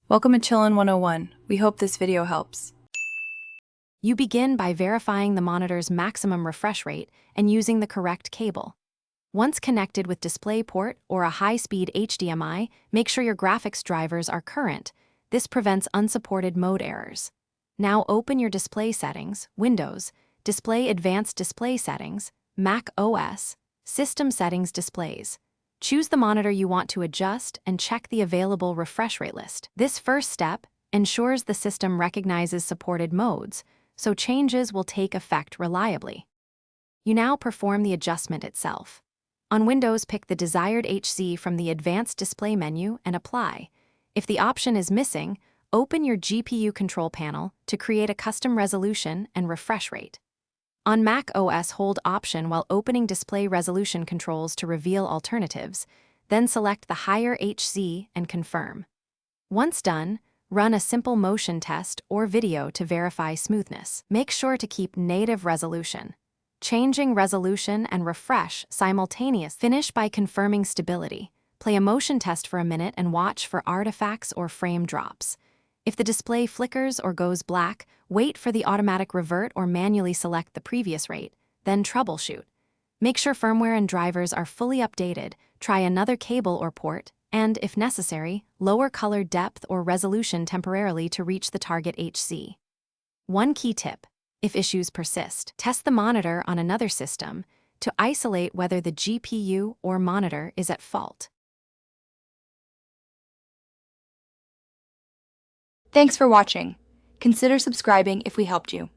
Welcome to Chillin' 101. We hope this video helps. You begin by verifying the monitor's maximum refresh rate and using the correct cable. Once connected with DisplayPort or a high-speed HDMI, make sure your graphics drivers are current. This prevents unsupported mode errors. Now open your display settings, Windows, Display Advanced Display Settings, Mac OS, System Settings Displays. Choose the monitor you want to adjust and check the available refresh rate list. This first step ensures the system recognizes supported modes, so changes will take effect reliably. You now perform the adjustment itself. On Windows, pick the desired HC from the Advanced Display menu and apply. If the option is missing, open your GPU control panel to create a custom resolution and refresh rate. On Mac OS, hold Option while opening display resolution controls to reveal alternatives, then select the higher HC and confirm. Once done, run a simple motion test or video to verify smoothness. Make sure to keep native resolution. Changing resolution and refresh simultaneously. Finish by confirming stability. Play a motion test for a minute and watch for artifacts or frame drops. If the display flickers or goes black, wait for the automatic revert or manually select the previous rate, then troubleshoot. Make sure firmware and drivers are fully updated, try another cable or port, and, if necessary, lower color depth or resolution temporarily to reach the target HC. One key tip: if issues persist, test the monitor on another system to isolate whether the GPU or monitor is at fault. Thanks for watching. Consider subscribing if we helped you.